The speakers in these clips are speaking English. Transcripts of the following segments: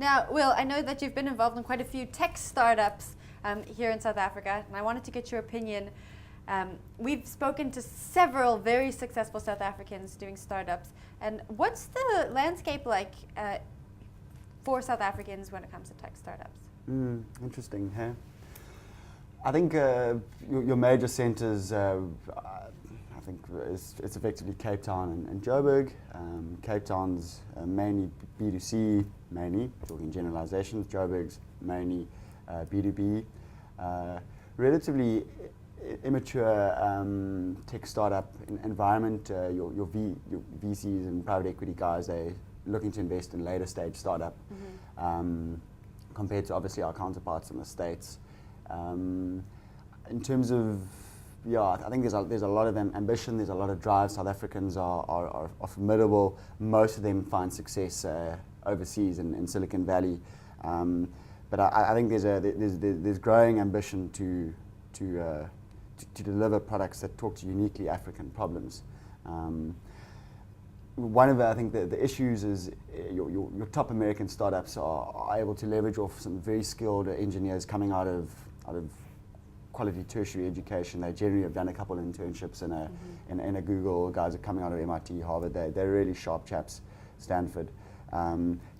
Now, Will, I know that you've been involved in quite a few tech startups here in South Africa, and I wanted to get your opinion. We've spoken to several very successful South Africans doing startups, and what's the landscape like for South Africans when it comes to tech startups? Interesting, hey? I think your major centres, I think it's effectively Cape Town and Joburg. Cape Town's mainly B2C, mainly, talking generalizations. Joburg's mainly B2B. Relatively immature tech startup environment. Your VCs and private equity guys, they're looking to invest in later stage startup. Compared to obviously our counterparts in the States. In terms of, I think there's a lot of ambition, there's a lot of drive. South Africans are formidable. Most of them find success overseas in Silicon Valley. But I think there's growing ambition to deliver products that talk to uniquely African problems. One of I think the issues is your top American startups are able to leverage off some very skilled engineers coming out of quality tertiary education. They generally have done a couple of internships in a Google. Guys are coming out of MIT, Harvard. They're really sharp chaps. Stanford.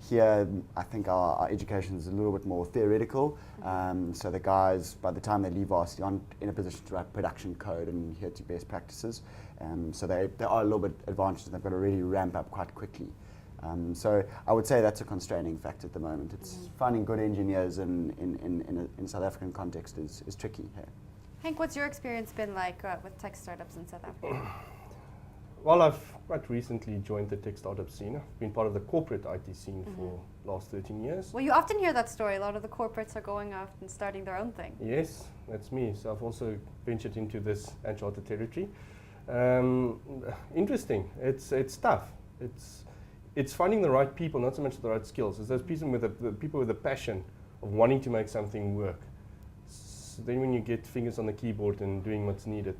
Here, I think our education is a little bit more theoretical. So the guys, by the time they leave varsity, aren't in a position to write production code and adhere to best practices. So they are a little bit advantaged, and they've got to really ramp up quite quickly. So I would say that's a constraining factor at the moment. It's finding good engineers in South African context is tricky. Yeah. Hank, what's your experience been like with tech startups in South Africa? Well, I've quite recently joined the tech startup scene. I've been part of the corporate IT scene for the last 13 years. Well, you often hear that story. A lot of the corporates are going off and starting their own thing. Yes, that's me. So I've also ventured into this uncharted territory. Interesting. It's tough. It's finding the right people, not so much the right skills. It's those people with the passion of wanting to make something work. So then when you get fingers on the keyboard and doing what's needed.